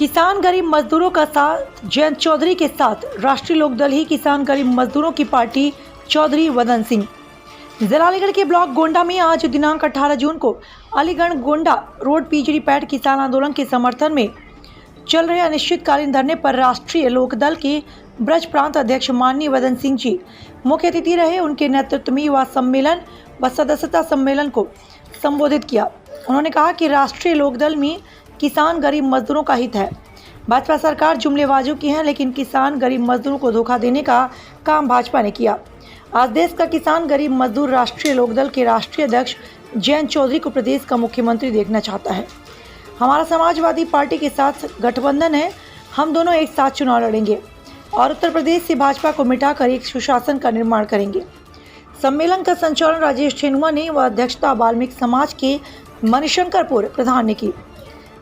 किसान गरीब मजदूरों का साथ जयंत चौधरी के साथ राष्ट्रीय लोकदल ही किसान गरीब मजदूरों की पार्टी चौधरी वदन सिंह। जिला अलीगढ़ के ब्लॉक गोंडा में आज दिनांक 18 जून को अलीगढ़ गोंडा रोड पीजड़ी पैट किसान आंदोलन के समर्थन में चल रहे अनिश्चितकालीन धरने पर राष्ट्रीय लोकदल के ब्रज प्रांत अध्यक्ष माननीय वदन सिंह जी मुख्य अतिथि रहे। उनके नेतृत्व में युवा सम्मेलन व सदस्यता सम्मेलन को संबोधित किया। उन्होंने कहा कि राष्ट्रीय लोकदल में किसान गरीब मजदूरों का हित है। भाजपा सरकार जुमलेबाजों की है, लेकिन किसान गरीब मजदूरों को धोखा देने का काम भाजपा ने किया। आज देश का किसान गरीब मजदूर राष्ट्रीय लोकदल के राष्ट्रीय अध्यक्ष जयंत चौधरी को प्रदेश का मुख्यमंत्री देखना चाहता है। हमारा समाजवादी पार्टी के साथ गठबंधन है, हम दोनों एक साथ चुनाव लड़ेंगे और उत्तर प्रदेश से भाजपा को मिटाकर एक सुशासन का निर्माण करेंगे। सम्मेलन का संचालन राजेश ठेनुआ ने व अध्यक्षता वाल्मीकि समाज के मणिशंकरपुर प्रधान ने की।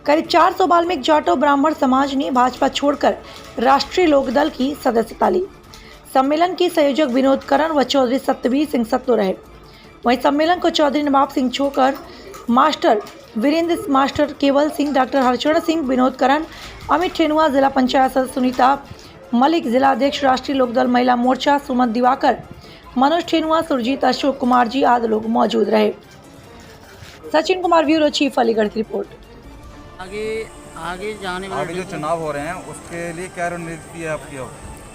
करीब 400 वाल्मीकि जाटो ब्राह्मण समाज ने भाजपा छोड़कर राष्ट्रीय लोकदल की सदस्यता ली। सम्मेलन के संयोजक विनोद करण व चौधरी सत्यवीर सिंह सत्तो रहे। वहीं सम्मेलन को चौधरी नवाब सिंह छोकर, मास्टर वीरेंद्र, मास्टर केवल सिंह, डॉक्टर हरचरण सिंह, विनोद करण, अमित ठेनुआ, जिला पंचायत सदस्य सुनीता मलिक, जिला अध्यक्ष राष्ट्रीय लोकदल महिला मोर्चा सुमन दिवाकर, मनोज ठेनुआ, सुरजीत, अशोक कुमार जी आदि लोग मौजूद रहे। सचिन कुमार, ब्यूरो चीफ, अलीगढ़ की रिपोर्ट। आगे जाने वाले जो चुनाव हो रहे हैं उसके लिए क्या रणनीति है आपकी?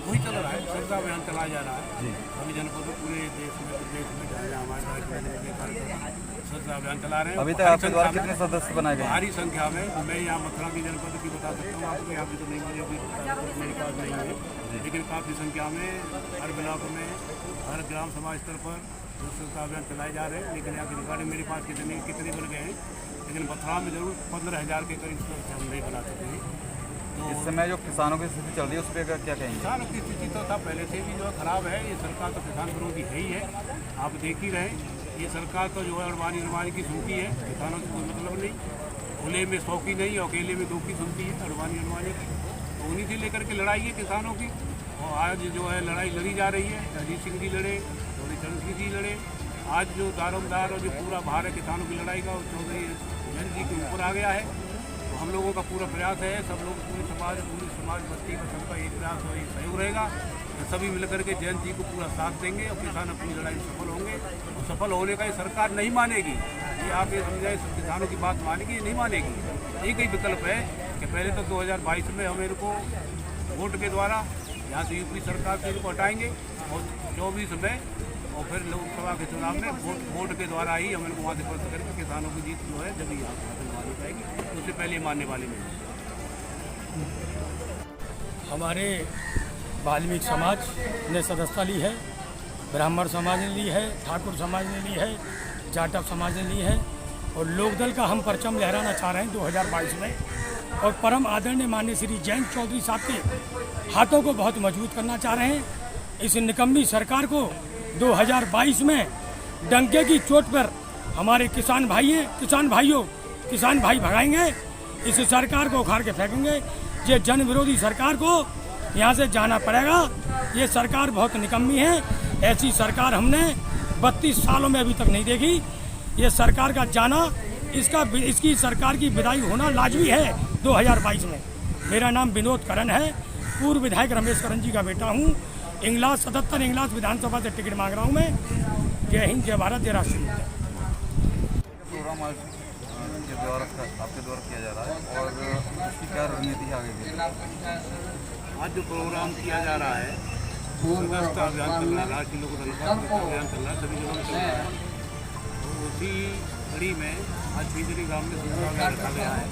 वही चल रहा है, श्रद्धा अभियान चलाया जा रहा है। अभी जनपद पूरे देश में प्रदेश में जहाँ हमारे श्रद्धा अभियान चला रहे हैं। अभी तक आपके द्वारा कितने सदस्य बनाए गए? भारी संख्या में। मैं यहाँ मथुरा की जनपद की बता सकता हूँ आपको, यहाँ पे तो नहीं मेरे पास नहीं है, लेकिन काफ़ी संख्या में हर ब्लॉक में, हर ग्राम सभा स्तर पर श्रद्धा अभियान चलाए जा रहे हैं। लेकिन यहाँ की रिकॉर्डिंग मेरे पास कितने बन गए हैं, लेकिन मथुरा में जरूर 15,000 के करीब हम नहीं बना सकते हैं। तो इस समय जो किसानों की स्थिति चल रही है उस पर क्या कहेंगे? किसानों की स्थिति तो था पहले से भी जो खराब है। ये सरकार तो किसान विरोधी है ही है, आप देख ही रहे। ये सरकार तो जो है अड़वानी की सुनती है, किसानों से कोई मतलब नहीं। खुले में 100 की नहीं, अकेले में 2 की सुनती है अड़वानी की। तो उन्हीं से लेकर के लड़ाई है किसानों की। और आज जो है लड़ाई लड़ी जा रही है। अजीत सिंह जी लड़े, चौधरी चरण सिंह जी लड़े। आज जो दारोमदार और जो पूरा भार है किसानों की लड़ाई का, वो चौधरी जयंत जी के ऊपर आ गया है। तो हम लोगों का पूरा प्रयास है, सब लोग पूरी समाज बस्ती का सबका एक प्रयास और सहयोग रहेगा। तो सभी मिलकर के जयंत जी को पूरा साथ देंगे और किसान अपनी लड़ाई में सफल होंगे। और सफल होने का ये सरकार नहीं मानेगी। ये आप ये समझाए किसानों की बात मानेगी, ये नहीं मानेगी। एक ही विकल्प है कि पहले तो 2022 में हम इनको वोट के द्वारा यहाँ से यूपी सरकार से इनको हटाएंगे और 24 में और फिर लोकसभा के चुनाव में वोट के द्वारा ही हम इनको वहाँ से पलट करके किसानों की जीत जो है जब यहाँ हासिल मानी जाएगी, तो उससे पहले मानने वाले नहीं। हमारे वाल्मीकि समाज ने सदस्यता ली है, ब्राह्मण समाज ने ली है, ठाकुर समाज ने ली है, जाटव समाज ने ली है और लोकदल का हम परचम लहराना चाह रहे हैं 2022 में। और परम आदरणीय माननीय श्री जयंत चौधरी साहब के हाथों को बहुत मजबूत करना चाह रहे हैं। इस निकम्मी सरकार को 2022 में डंके की चोट पर हमारे किसान भाई भगाएंगे। इस सरकार को उखाड़ के फेंकेंगे। ये जन विरोधी सरकार को यहाँ से जाना पड़ेगा। ये सरकार बहुत निकम्मी है। ऐसी सरकार हमने 32 सालों में अभी तक नहीं देखी। ये सरकार का जाना, इसकी सरकार की विदाई होना लाजमी है 2022 में। मेरा नाम विनोद करण है, पूर्व विधायक रमेश करण जी का बेटा हूँ। 77 इंग्लास विधानसभा से टिकट मांग रहा हूँ मैं। जय हिंद, जय भारत, जय राष्ट्रीय। प्रोग्राम आपके द्वारा किया जा रहा है और इसकी क्या रणनीति है आगे? आज जो प्रोग्राम किया जा रहा है, सदस्यता अभियान चल रहा है, राष्ट्रीय लोकदल का अभियान चल रहा है, सभी जगहों में चल रहा है। तो उसी कड़ी में आज पीजड़ी गाँव में सदस्यता अभियान रखा गया है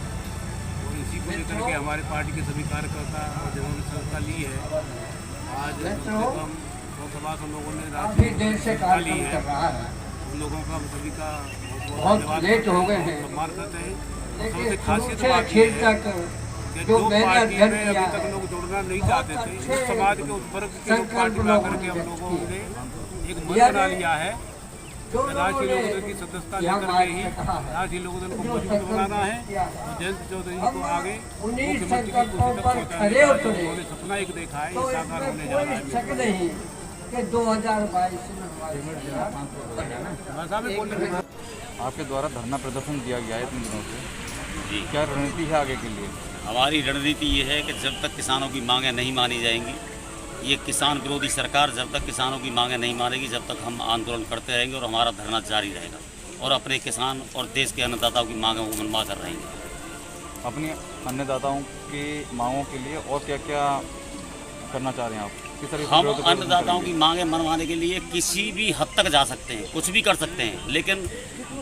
और इसी को लेकर के हमारे पार्टी के सभी कार्यकर्ता और जिन्होंने सदस्यता ली है, आज कम से कम 100 लोगों ने राष्ट्रीय ली है। उन लोगों का हम सभी का बहुत लेट हो गए हैं, सम्मान करते हैं। सबसे खासियत बात है कि जो पार्टी में अभी तक लोग जुड़ना नहीं चाहते थे, उस समाज के उस वर्ग के लोग पार्टी में आकर के हम लोगों ने एक मन बना लिया है। राष्ट्रीय लोकदल की सदस्यता लेकर के ही राष्ट्रीय लोकदल को मजबूत बनाना है। तो जयंत चौधरी जी को आगे मुख्यमंत्री की कुर्सी तक पहुँचाने का उन्होंने सपना एक देखा है, ये साकार होने जा रहा है। 2022 आपके द्वारा धरना प्रदर्शन किया गया है 3 दिनों से, क्या रणनीति है आगे के लिए? हमारी रणनीति ये है कि जब तक किसानों की मांगें नहीं मानी जाएंगी, ये किसान विरोधी सरकार जब तक किसानों की मांगें नहीं मानेगी, जब तक हम आंदोलन करते रहेंगे और हमारा धरना जारी रहेगा और अपने किसान और देश के अन्नदाताओं की मांगों को मनवा कर रहेंगे। अपनी अन्नदाताओं की मांगों के लिए और क्या क्या करना चाह रहे हैं आप? किस तरह से हम विरोध प्रदर्शन अन्नदाताओं करेंगे? की मांगें मनवाने के लिए किसी भी हद तक जा सकते हैं, कुछ भी कर सकते हैं, लेकिन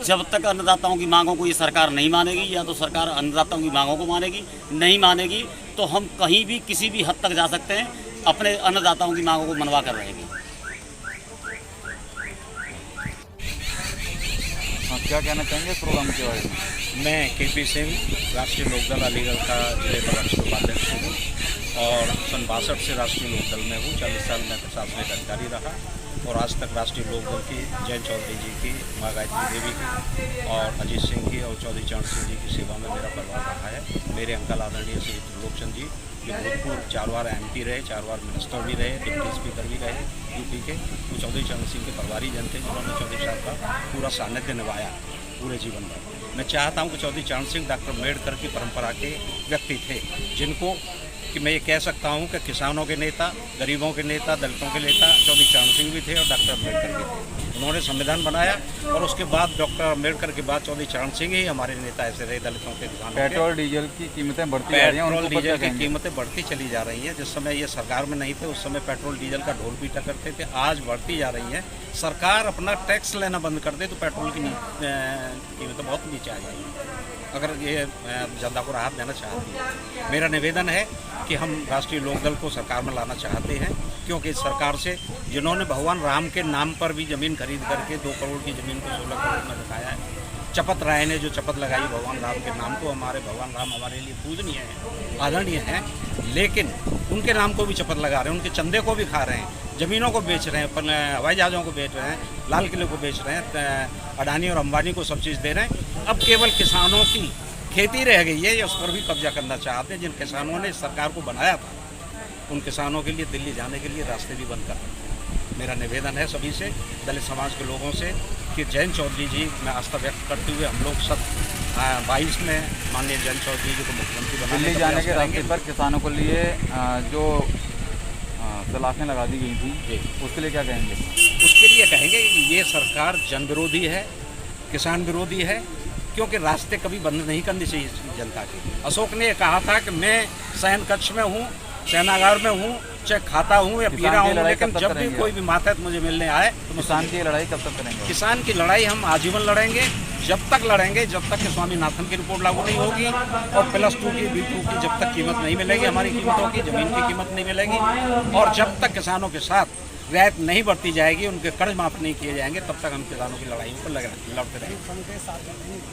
जब तक अन्नदाताओं की मांगों को ये सरकार नहीं मानेगी, या तो सरकार अन्नदाताओं की मांगों को मानेगी, नहीं मानेगी तो हम कहीं भी किसी भी हद तक जा सकते हैं, अपने अन्नदाताओं की मांगों को मनवा कर रहेंगे। हाँ, क्या कहना चाहेंगे इस प्रोग्राम के बारे में? मैं केपी सिंह, राष्ट्रीय लोकदल अलीगढ़ का जिले प्रदेश उपाध्यक्ष हूँ और सन 62 से राष्ट्रीय लोकदल में हूँ। 40 साल में प्रशासनिक अधिकारी रहा और आज तक राष्ट्रीय लोकदल की जयंत चौधरी जी की, माँ गायत्री देवी की और अजीत सिंह की और चौधरी चरण सिंह जी की सेवा में मेरा परिवार रहा है। मेरे अंकल आदरणीय श्री त्रिलोकचंद जी जो भूतपूर्व 4 बार MP रहे, 4 बार मिनिस्टर भी रहे, डिप्टी स्पीकर भी रहे यूपी के, वो चौधरी चरण सिंह के परिवारी जन थे जिन्होंने चौधरी साहब का पूरा सानिध्य निभाया पूरे जीवन में। मैं चाहता हूं कि चौधरी चरण सिंह डॉक्टर अम्बेडकर की परंपरा के व्यक्ति थे, जिनको कि मैं ये कह सकता हूं कि किसानों के नेता, गरीबों के नेता, दलितों के नेता चौधरी चरण सिंह भी थे और डॉक्टर अम्बेडकर भी थे। उन्होंने संविधान बनाया और उसके बाद डॉक्टर अम्बेडकर के बाद चौधरी चरण सिंह ही हमारे नेता ऐसे रहे दलितों के, किसानों के। पेट्रोल डीजल की कीमतें बढ़ती जा रही हैं, पेट्रोल उनको डीजल की कहेंगे? कीमतें बढ़ती चली जा रही हैं। जिस समय ये सरकार में नहीं थे उस समय पेट्रोल डीजल का ढोल पीटा करते थे, आज बढ़ती जा रही हैं। सरकार अपना टैक्स लेना बंद कर दे तो पेट्रोल की कीमतें बहुत नीचे आ जाएंगी, अगर ये जनता को राहत देना चाहती है। मेरा निवेदन है कि हम राष्ट्रीय लोकदल को सरकार में लाना चाहते हैं, क्योंकि इस सरकार से जिन्होंने भगवान राम के नाम पर भी ज़मीन खरीद करके 2 करोड़ की ज़मीन को 16 करोड़ में दिखाया है, शपथ राय ने जो शपथ लगाई भगवान राम के नाम को, हमारे भगवान राम हमारे लिए पूजनीय हैं, आदरणीय हैं, लेकिन उनके नाम को भी शपथ लगा रहे हैं, उनके चंदे को भी खा रहे हैं, ज़मीनों को बेच रहे हैं, हवाई जहाज़ों को बेच रहे हैं, लाल किले को बेच रहे हैं, अडानी और अंबानी को सब चीज़ दे रहे हैं। अब केवल किसानों की खेती रह गई है, उस पर भी कब्जा करना चाहते हैं। जिन किसानों ने सरकार को बनाया था उन किसानों के लिए दिल्ली जाने के लिए रास्ते भी बंद कर रहे हैं। मेरा निवेदन है सभी से, दलित समाज के लोगों से, कि जयंत चौधरी जी में आस्था व्यक्त करते हुए हम लोग 22 में माननीय जयंत चौधरी जी को मुख्यमंत्री बनाने दिल्ली का जाने प्रयास के रास्ते करेंगे। पर किसानों के लिए जो सलाखें लगा दी गई थी, जी। उसके लिए क्या कहेंगे? उसके लिए कहेंगे कि ये सरकार जन विरोधी है, किसान विरोधी है, क्योंकि रास्ते कभी बंद नहीं करनी चाहिए जनता की। अशोक ने कहा था कि मैं शयन कक्ष में हूँ, शयनागार में हूँ, चाहे खाता हूँ या पी रहा हूँ, लेकिन जब भी कोई भी मातहत मुझे मिलने आए तो किसान की लड़ाई कब तक करेंगे? किसान की लड़ाई हम आजीवन लड़ेंगे, जब तक लड़ेंगे जब तक कि स्वामीनाथन की रिपोर्ट लागू नहीं होगी और +2 की B2 की जब तक कीमत नहीं मिलेगी, हमारी कीमतों की, ज़मीन की कीमत नहीं मिलेगी, और जब तक किसानों के साथ रियायत नहीं बढ़ती जाएगी, उनके कर्ज माफ़ नहीं किए जाएंगे, तब तक हम किसानों की लड़ाई पर लड़ते रहेंगे।